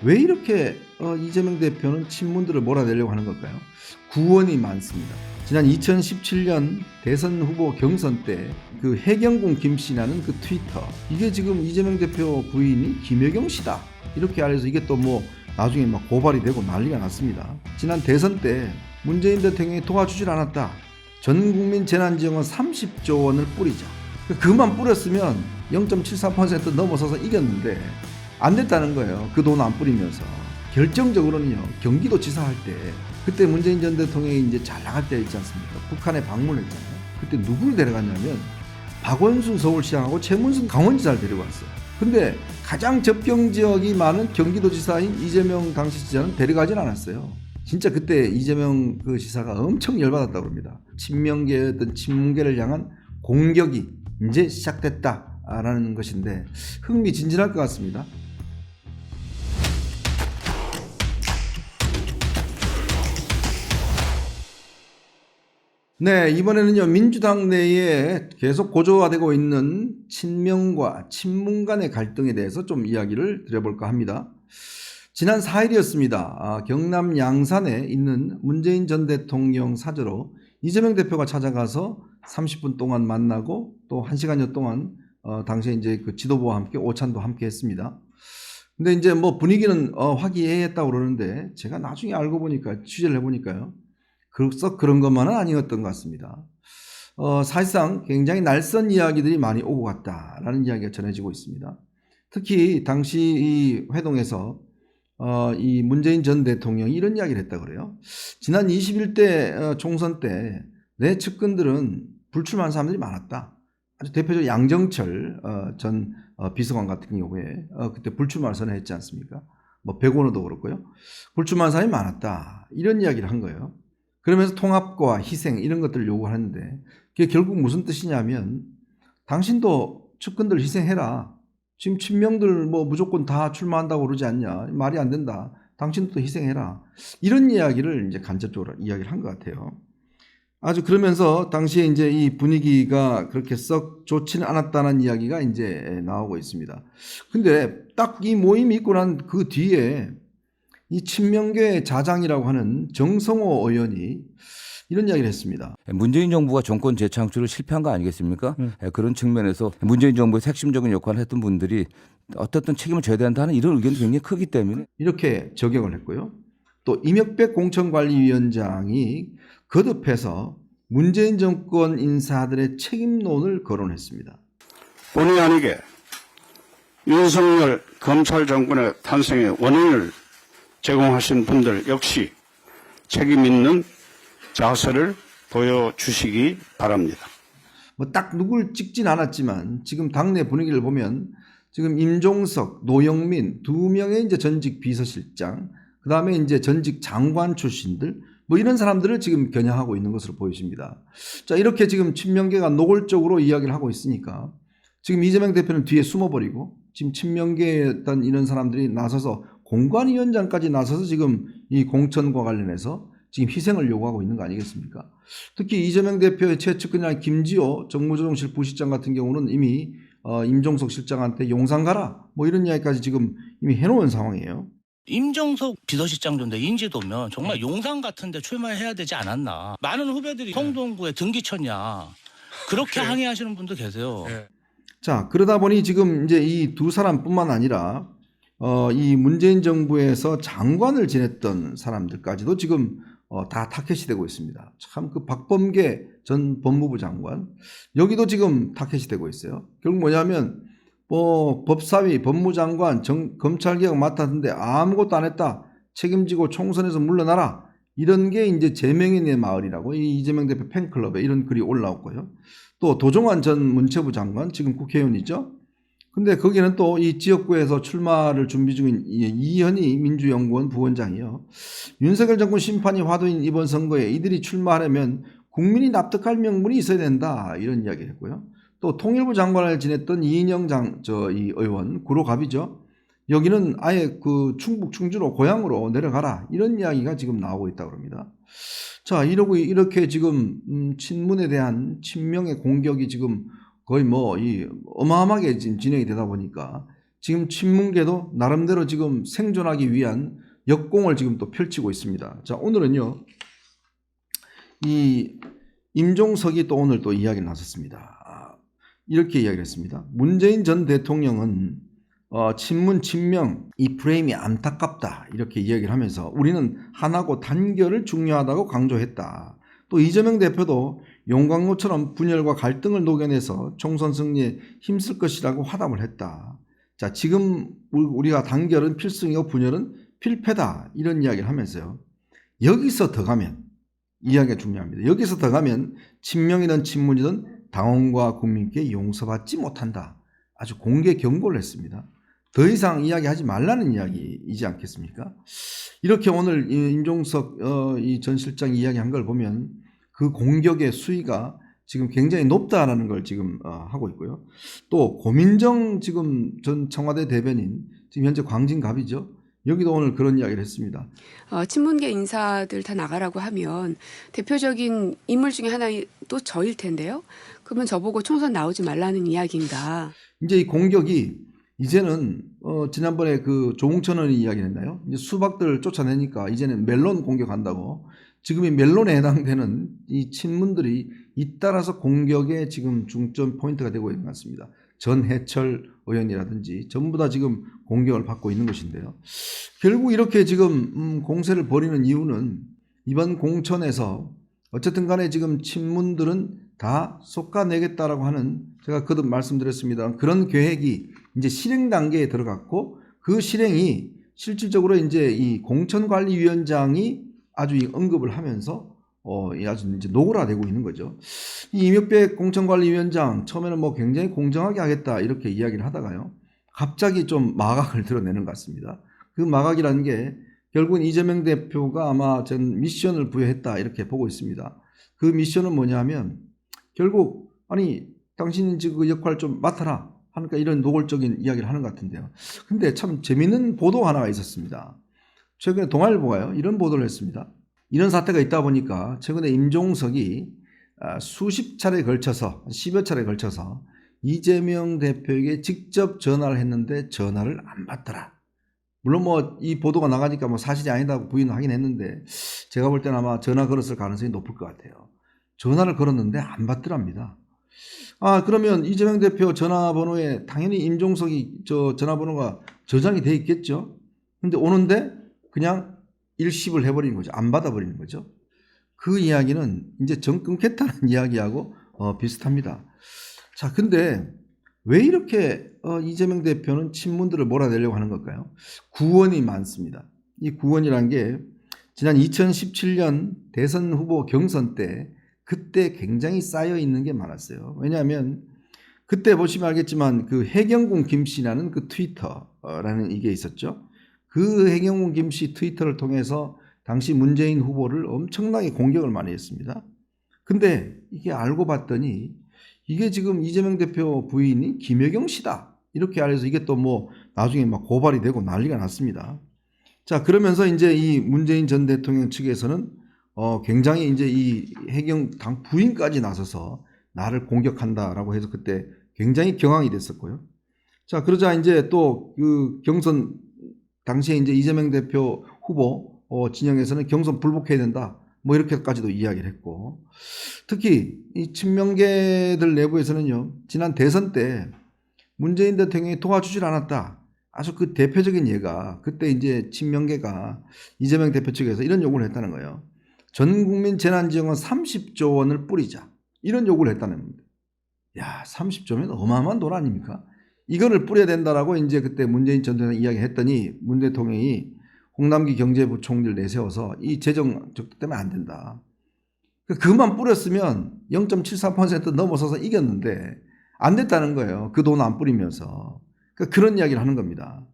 왜 이렇게 이재명 대표는 친문들을 몰아내려고 하는 걸까요? 구원이 많습니다. 지난 2017년 대선 후보 경선 때 그 해경군 김씨라는 그 트위터, 이게 지금 이재명 대표 부인이 김혜경 씨다 이렇게 알려서 이게 또 뭐 나중에 막 고발이 되고 난리가 났습니다. 지난 대선 때 문재인 대통령이 도와주질 않았다, 전 국민 재난지원금 30조 원을 뿌리자, 그만 뿌렸으면 0.74% 넘어서서 이겼는데 안 됐다는 거예요. 그 돈 안 뿌리면서. 결정적으로는요, 경기도지사 할 때, 그때 문재인 전 대통령이 이제 잘 나갈 때 있지 않습니까? 북한에 방문했잖아요. 그때 누구를 데려갔냐면 박원순 서울시장하고 최문순 강원지사를 데려갔어요. 근데 가장 접경 지역이 많은 경기도지사인 이재명 당시 지사는 데려가진 않았어요. 진짜 그때 이재명 그 지사가 엄청 열받았다고 합니다. 친명계의 어떤 친문계를 향한 공격이 이제 시작됐다라는 것인데 흥미진진할 것 같습니다. 네, 이번에는요, 민주당 내에 계속 고조화되고 있는 친명과 친문 간의 갈등에 대해서 좀 이야기를 드려볼까 합니다. 지난 4일이었습니다. 경남 양산에 있는 문재인 전 대통령 사저로 이재명 대표가 찾아가서 30분 동안 만나고 또 1시간여 동안 당시에 이제 그 지도부와 함께 오찬도 함께 했습니다. 근데 이제 뭐 분위기는 화기애애했다고 그러는데 제가 나중에 알고 보니까, 취재를 해보니까요, 그런 것만은 아니었던 것 같습니다. 사실상 굉장히 날선 이야기들이 많이 오고 갔다라는 이야기가 전해지고 있습니다. 특히 당시 이 회동에서 이 문재인 전 대통령이 이런 이야기를 했다고 그래요. 지난 21대 총선 때 내 측근들은 불출마한 사람들이 많았다. 아주 대표적으로 양정철 전 비서관 같은 경우에 그때 불출마를 선언했지 않습니까? 뭐 백원호도 그렇고요. 불출마한 사람이 많았다, 이런 이야기를 한 거예요. 그러면서 통합과 희생 이런 것들을 요구하는데, 그게 결국 무슨 뜻이냐면 당신도 측근들 희생해라. 지금 친명들 뭐 무조건 다 출마한다고 그러지 않냐. 말이 안 된다. 당신도 희생해라. 이런 이야기를 이제 간접적으로 이야기를 한 것 같아요. 아주 그러면서 당시에 이제 이 분위기가 그렇게 썩 좋지는 않았다는 이야기가 이제 나오고 있습니다. 근데 딱 이 모임이 있고 난 그 뒤에 이 친명계 자장이라고 하는 정성호 의원이 이런 이야기를 했습니다. 문재인 정부가 정권 재창출을 실패한 거 아니겠습니까? 그런 측면에서 문재인 정부의 핵심적인 역할을 했던 분들이 어떻든 책임을 져야 된다는 이런 의견이 굉장히 크기 때문에 이렇게 저격을 했고요. 또 이명백 공천관리위원장이 거듭해서 문재인 정권 인사들의 책임론을 거론했습니다. 본의 아니게 윤석열 검찰 정권의 탄생의 원인을 제공하신 분들 역시 책임 있는 자세를 보여주시기 바랍니다. 뭐 딱 누굴 찍진 않았지만 지금 당내 분위기를 보면 지금 임종석, 노영민 두 명의 이제 전직 비서실장, 그 다음에 이제 전직 장관 출신들, 뭐 이런 사람들을 지금 겨냥하고 있는 것으로 보여집니다. 자, 이렇게 지금 친명계가 노골적으로 이야기를 하고 있으니까 지금 이재명 대표는 뒤에 숨어버리고 지금 친명계의 어떤 이런 사람들이 나서서 공관위원장까지 나서서 지금 이 공천과 관련해서 지금 희생을 요구하고 있는 거 아니겠습니까? 특히 이재명 대표의 최측근이나 김지호 정무조정실 부실장 같은 경우는 이미 임종석 실장한테 용산 가라 뭐 이런 이야기까지 지금 이미 해놓은 상황이에요. 임종석 비서실장 정도 인지도면 정말 용산 같은 데 출마해야 되지 않았나. 많은 후배들이 성동구에 등기 쳤냐. 그렇게 항의하시는 분도 계세요. 자, 그러다 보니 지금 이제 이 두 사람뿐만 아니라 이 문재인 정부에서 장관을 지냈던 사람들까지도 지금 다 타켓이 되고 있습니다. 참 그 박범계 전 법무부 장관, 여기도 지금 타켓이 되고 있어요. 결국 뭐냐면 뭐 법사위, 법무장관, 검찰개혁 맡았는데 아무것도 안 했다, 책임지고 총선에서 물러나라, 이런 게 이제 제명인의 마을이라고 이 이재명 대표 팬클럽에 이런 글이 올라왔고요. 또 도종환 전 문체부 장관, 지금 국회의원이죠. 근데 거기는 또 이 지역구에서 출마를 준비 중인 이현희 민주연구원 부원장이요. 윤석열 정권 심판이 화두인 이번 선거에 이들이 출마하려면 국민이 납득할 명분이 있어야 된다, 이런 이야기를 했고요. 또 통일부 장관을 지냈던 이인영 이 의원, 구로갑이죠. 여기는 아예 그 충북 충주로 고향으로 내려가라, 이런 이야기가 지금 나오고 있다고 합니다. 자, 이렇게 지금 친문에 대한 친명의 공격이 지금 거의 뭐 이 어마어마하게 지금 진행이 되다 보니까 지금 친문계도 나름대로 지금 생존하기 위한 역공을 지금 또 펼치고 있습니다. 자, 오늘은요, 이 임종석이 또 오늘 또 이야기를 나섰습니다. 이렇게 이야기를 했습니다. 문재인 전 대통령은 친문 친명 이 프레임이 안타깝다 이렇게 이야기를 하면서 우리는 하나고 단결을 중요하다고 강조했다. 또 이재명 대표도 용광로처럼 분열과 갈등을 녹여내서 총선 승리에 힘쓸 것이라고 화답을 했다. 자, 지금 우리가 단결은 필승이고 분열은 필패다 이런 이야기를 하면서요. 여기서 더 가면 이야기가 중요합니다. 여기서 더 가면 친명이든 친문이든 당원과 국민께 용서받지 못한다. 아주 공개 경고를 했습니다. 더 이상 이야기하지 말라는 이야기이지 않겠습니까? 이렇게 오늘 임종석 이 전 실장 이야기한 걸 보면 그 공격의 수위가 지금 굉장히 높다라는 걸 지금 하고 있고요. 또 고민정 지금 전 청와대 대변인 지금 현재 광진갑이죠. 여기도 오늘 그런 이야기를 했습니다. 친문계 인사들 다 나가라고 하면 대표적인 인물 중에 하나도 저일 텐데요. 그러면 저보고 총선 나오지 말라는 이야기인가. 이제 이 공격이 이제는 지난번에 그 조홍천 의원이 이야기했나요? 이제 수박들 쫓아내니까 이제는 멜론 공격한다고. 지금 이 멜론에 해당되는 이 친문들이 잇따라서 공격의 지금 중점 포인트가 되고 있는 것 같습니다. 전해철 의원이라든지 전부 다 지금 공격을 받고 있는 것인데요. 결국 이렇게 지금 공세를 벌이는 이유는 이번 공천에서 어쨌든 간에 지금 친문들은 다 솎아내겠다라고 하는 제가 거듭 말씀드렸습니다. 그런 계획이 이제 실행 단계에 들어갔고 그 실행이 실질적으로 이제 이 공천관리위원장이 아주 언급을 하면서 아주 이제 노골화되고 있는 거죠. 이 이명박 공천관리위원장 처음에는 뭐 굉장히 공정하게 하겠다 이렇게 이야기를 하다가요. 갑자기 좀 마각을 드러내는 것 같습니다. 그 마각이라는 게 결국은 이재명 대표가 아마 전 미션을 부여했다 이렇게 보고 있습니다. 그 미션은 뭐냐면 결국 아니 당신이 지금 그 역할 좀 맡아라 하니까 이런 노골적인 이야기를 하는 것 같은데요. 근데 참 재미있는 보도 하나가 있었습니다. 최근에 동아일보가요 이런 보도를 했습니다. 이런 사태가 있다 보니까 최근에 임종석이 수십 차례에 걸쳐서 10여 차례에 걸쳐서 이재명 대표에게 직접 전화를 했는데 전화를 안 받더라. 물론 뭐 이 보도가 나가니까 뭐 사실이 아니다고 부인을 하긴 했는데 제가 볼 때는 아마 전화 걸었을 가능성이 높을 것 같아요. 전화를 걸었는데 안 받더랍니다. 그러면 이재명 대표 전화번호에 당연히 임종석이 저 전화번호가 저장이 돼 있겠죠. 근데 오는데 그냥 일십을 해버리는 거죠. 안 받아버리는 거죠. 그 이야기는 이제 정 끊겠다는 이야기하고 비슷합니다. 자, 근데 왜 이렇게 이재명 대표는 친문들을 몰아내려고 하는 걸까요? 구원이 많습니다. 이 구원이란 게 지난 2017년 대선 후보 경선 때 그때 굉장히 쌓여 있는 게 많았어요. 왜냐하면 그때 보시면 알겠지만 그 해경군 김씨라는 그 트위터라는 이게 있었죠. 그 해경군 김씨 트위터를 통해서 당시 문재인 후보를 엄청나게 공격을 많이 했습니다. 근데 이게 알고 봤더니 이게 지금 이재명 대표 부인이 김여경 씨다. 이렇게 알려서 이게 또 뭐 나중에 막 고발이 되고 난리가 났습니다. 자, 그러면서 이제 이 문재인 전 대통령 측에서는 굉장히 이제 이 해경 당 부인까지 나서서 나를 공격한다라고 해서 그때 굉장히 경황이 됐었고요. 자, 그러자 이제 또 그 경선 당시에 이제 이재명 대표 후보 진영에서는 경선 불복해야 된다. 뭐 이렇게까지도 이야기를 했고, 특히 이 친명계들 내부에서는요, 지난 대선 때 문재인 대통령이 도와주질 않았다. 아주 그 대표적인 예가 그때 이제 친명계가 이재명 대표 측에서 이런 요구를 했다는 거예요. 전 국민 재난지원금 30조 원을 뿌리자. 이런 요구를 했다는 겁니다. 야, 30조면 어마어마한 돈 아닙니까? 이거를 뿌려야 된다라고 이제 그때 문재인 전 대통령 이야기했더니 문 대통령이 홍남기 경제부총리를 내세워서 이 재정 적도 때문에 안 된다. 그만 뿌렸으면 0.73% 넘어서서 이겼는데 안 됐다는 거예요. 그 돈 안 뿌리면서. 그런 이야기를 하는 겁니다.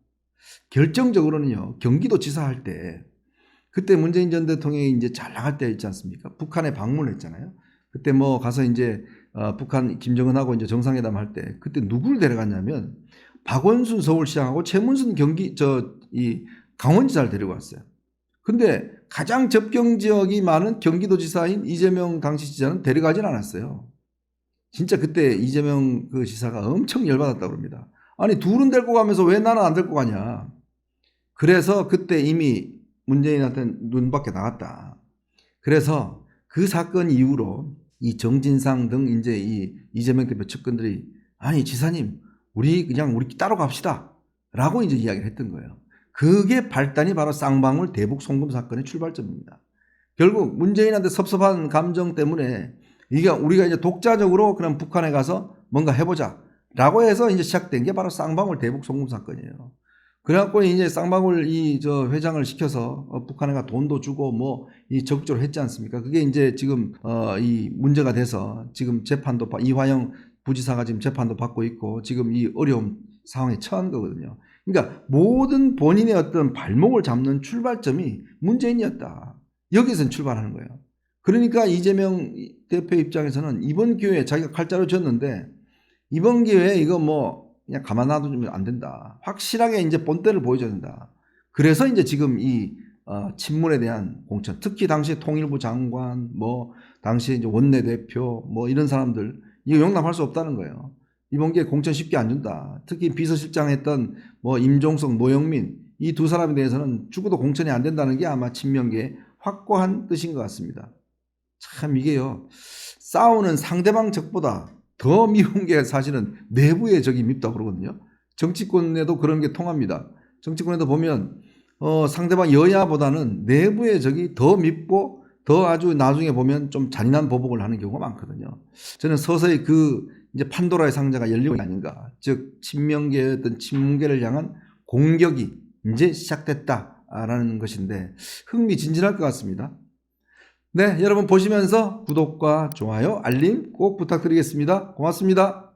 결정적으로는요, 경기도지사 할 때 그때 문재인 전 대통령이 이제 잘 나갈 때 있지 않습니까? 북한에 방문을 했잖아요. 그때 뭐 가서 이제 북한 김정은하고 이제 정상회담 할 때 그때 누구를 데려갔냐면 박원순 서울시장하고 최문순 강원지사를 데리고 왔어요. 근데 가장 접경 지역이 많은 경기도지사인 이재명 당시 지사는 데려가진 않았어요. 진짜 그때 이재명 그 지사가 엄청 열받았다고 합니다. 아니 둘은 데리고 가면서 왜 나는 안 데리고 가냐. 그래서 그때 이미 문재인한테 눈 밖에 나갔다. 그래서 그 사건 이후로 이 정진상 등 이제 이 이재명 대표 측근들이 아니 지사님 우리 따로 갑시다 라고 이제 이야기를 했던 거예요. 그게 발단이 바로 쌍방울 대북 송금 사건의 출발점입니다. 결국 문재인한테 섭섭한 감정 때문에 이게 우리가 이제 독자적으로 그럼 북한에 가서 뭔가 해보자 라고 해서 이제 시작된 게 바로 쌍방울 대북 송금 사건이에요. 그래갖고 이제 쌍방울 저 회장을 시켜서 북한에 가 돈도 주고 뭐 이 적극적으로 했지 않습니까? 그게 이제 지금 이 문제가 돼서 지금 재판도 이화영 부지사가 지금 재판도 받고 있고 지금 이 어려운 상황에 처한 거거든요. 그러니까 모든 본인의 어떤 발목을 잡는 출발점이 문재인이었다. 여기서 출발하는 거예요. 그러니까 이재명 대표 입장에서는 이번 기회에 자기가 칼자루 졌는데 이번 기회에 이거 뭐 그냥 가만 놔두면 안 된다. 확실하게 이제 본때를 보여줘야 된다. 그래서 이제 지금 이 친문에 대한 공천, 특히 당시 통일부 장관, 뭐 당시 이제 원내대표, 뭐 이런 사람들 이거 용납할 수 없다는 거예요. 이번 기회에 공천 쉽게 안 준다. 특히 비서실장 했던 뭐 임종석, 노영민 이 두 사람에 대해서는 죽어도 공천이 안 된다는 게 아마 친명계의 확고한 뜻인 것 같습니다. 참 이게요. 싸우는 상대방 적보다 더 미운 게 사실은 내부의 적이 밉다고 그러거든요. 정치권에도 그런 게 통합니다. 정치권에도 보면 상대방 여야보다는 내부의 적이 더 밉고 더 아주 나중에 보면 좀 잔인한 보복을 하는 경우가 많거든요. 저는 서서히 이제 판도라의 상자가 열리고 있는 게 아닌가. 즉 친명계의 어떤 친문계를 향한 공격이 이제 시작됐다라는 것인데 흥미진진할 것 같습니다. 네, 여러분 보시면서 구독과 좋아요, 알림 꼭 부탁드리겠습니다. 고맙습니다.